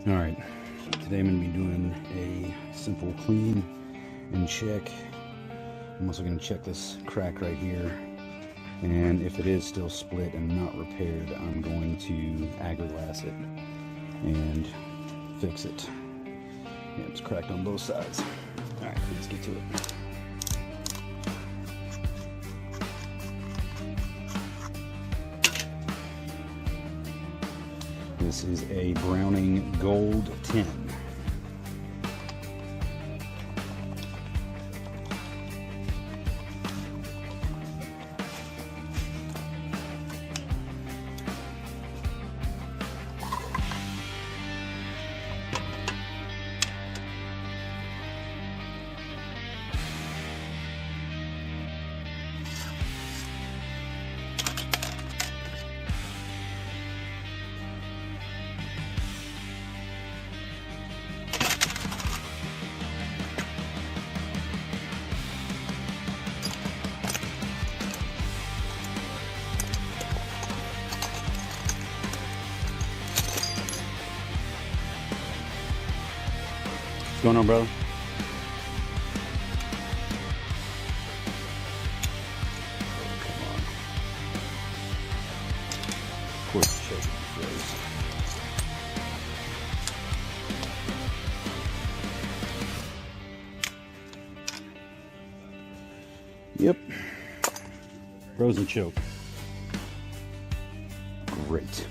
Alright, today I'm going to be doing a simple clean and check. I'm also going to check this crack right here, and if it is still split and not repaired, I'm going to agri-glass it and fix it. Yeah, it's cracked on both sides. Alright, let's get to it. This is a Browning Gold 10. What's going on, brother? Oh, come on. Of course, the choke froze. Yep. Frozen choke. Great.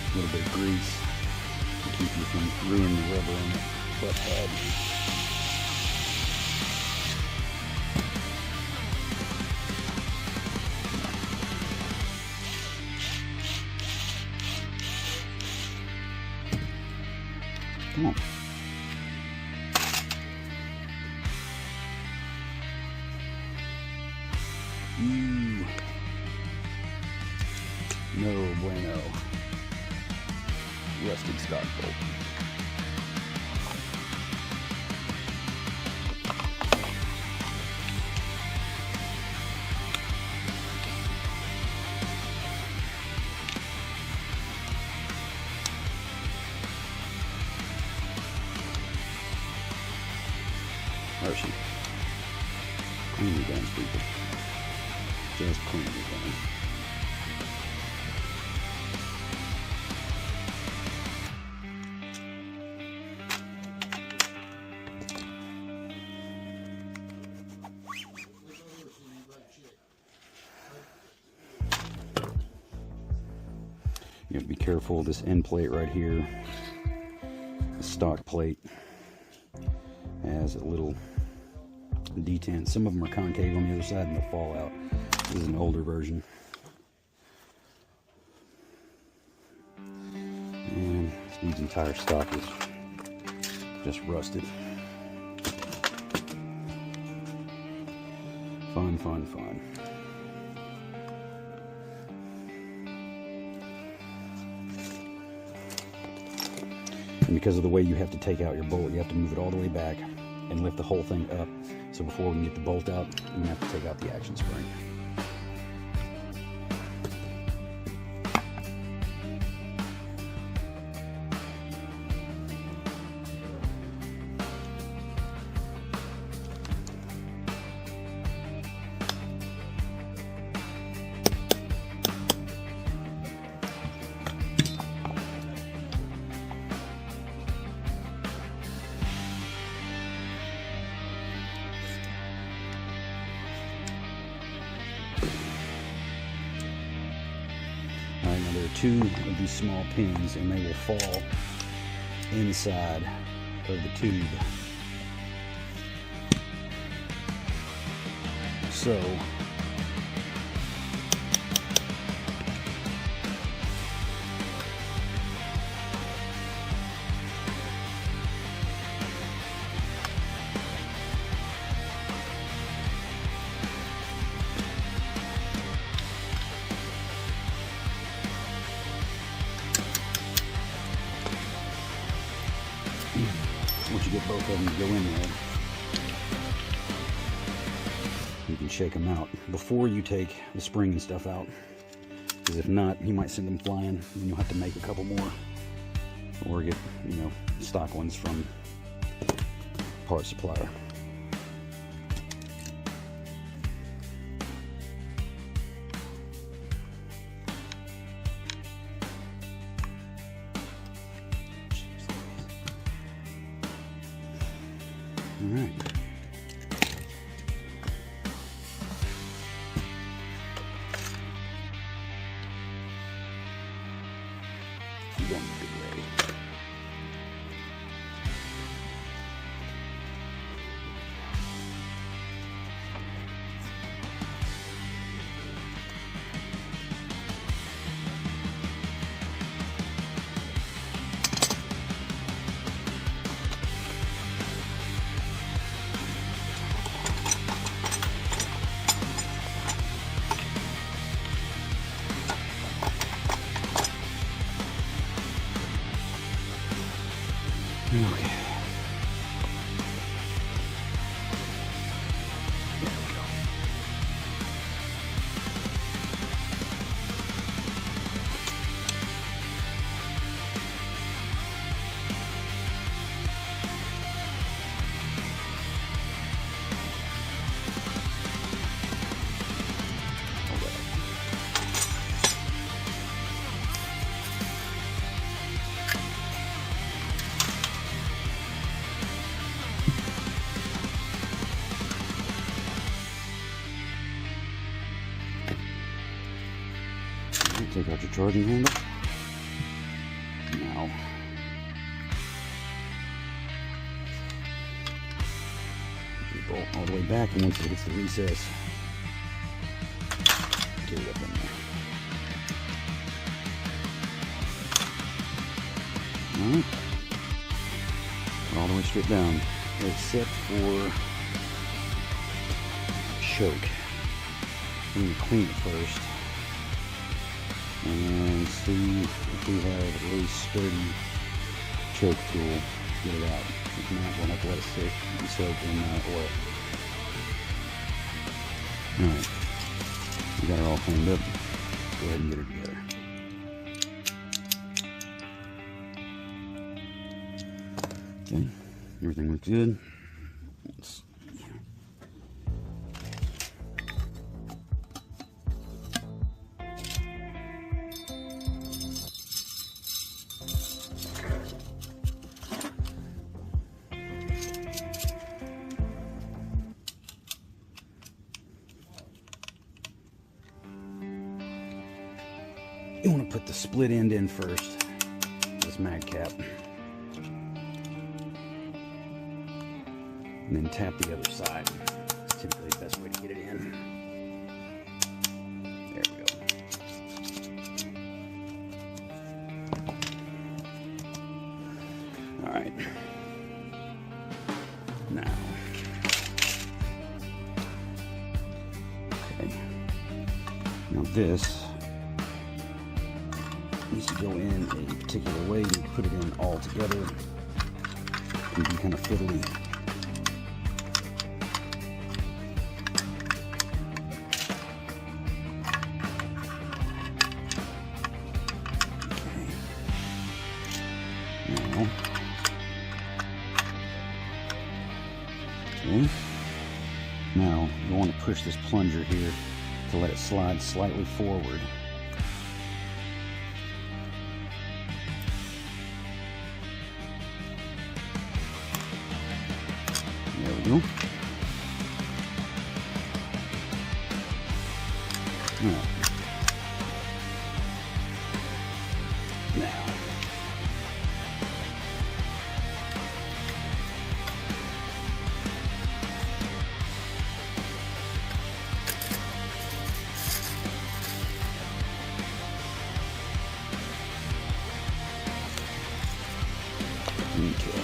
A little bit of grease to keep you from ruining the rubber on the butt pad. Come on. No bueno. Rusted stock bolt. Archie. Clean your guns, people. Just clean your guns. You have to be careful of this end plate right here. The stock plate has a little detent. Some of them are concave on the other side and they'll fall out. This is an older version. And this dude's entire stock is just rusted. Fun, fun, fun. And because of the way you have to take out your bullet, you have to move it all the way back and lift the whole thing up. So before we can get the bolt out, I'm gonna have to take out the action spring. Alright, now there are two of these small pins, and they will fall inside of the tube. So, once you get both of them to go in there, you can shake them out before you take the spring and stuff out, because if not, you might send them flying, and you'll have to make a couple more, or get, you know, stock ones from parts supplier. All right. You don't need to be ready. Okay. Take out your charging handle. Now, you bolt all the way back, and once it hits the recess, get it up in there. Alright. All the way straight down, except for choke. I'm going to clean it first and see if we have a really sturdy choke tool to get it out. If not, we'll have to let it sit and soak in oil. Alright, we got her all cleaned up. Let's go ahead and get her together. Okay, everything looks good. Let's you want to put the split end in first, this mag cap, and then tap the other side. It's typically the best way to get it in. There we go. All right. Now, okay. Now this needs to go in a particular way. You put it in all together. It can be kind of fiddly. push this plunger here to let it slide slightly forward. There we go. All right. Now, okay.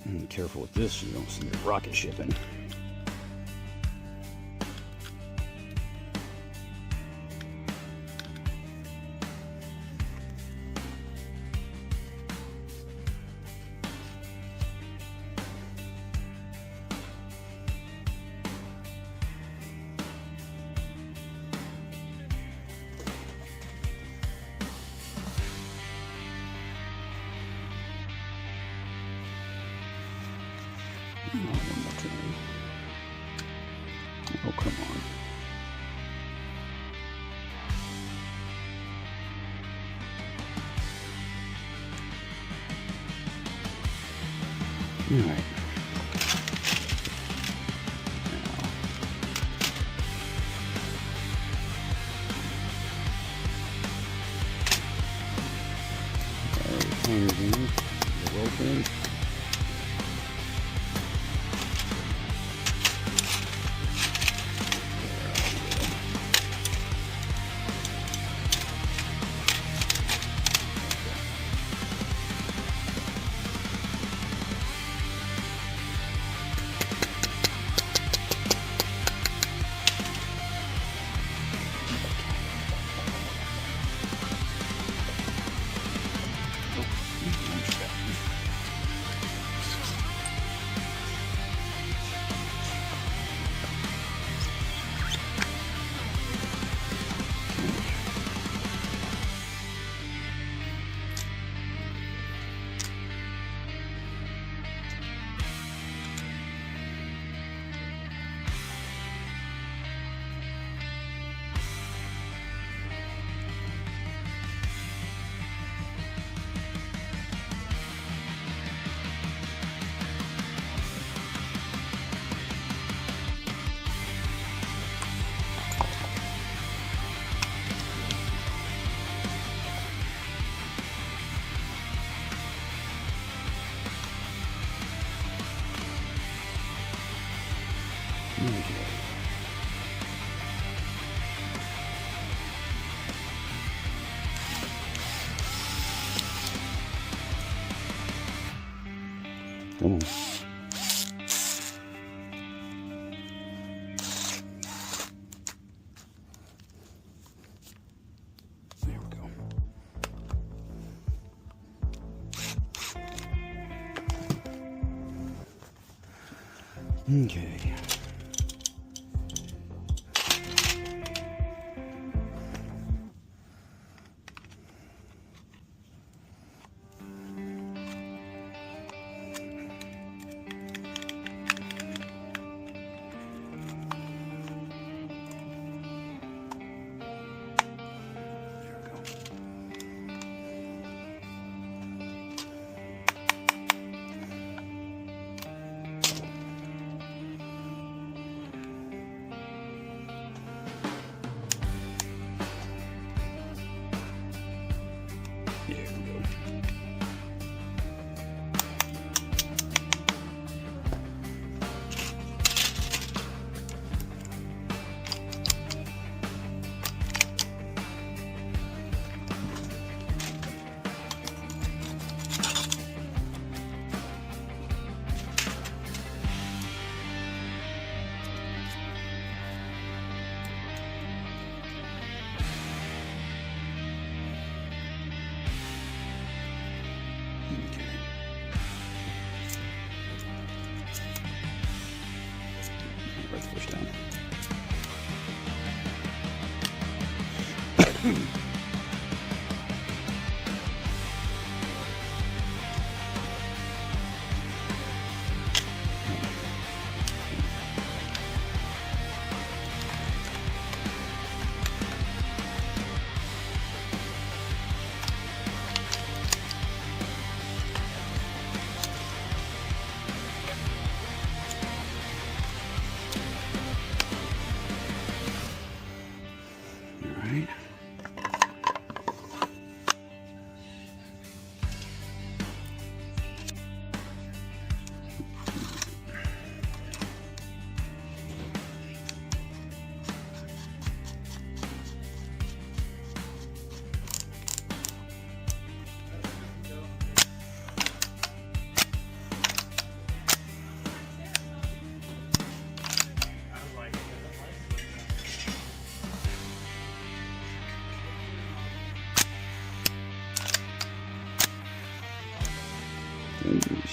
Be careful with this, you don't see the rocket shipping. Oh, one more turn. Oh, come on. All right. The rope in. Come on. There we go. Okay. Push down.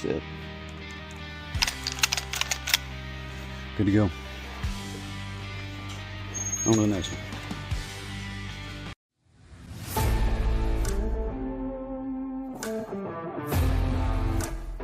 That's it. Good to go. On to the next one.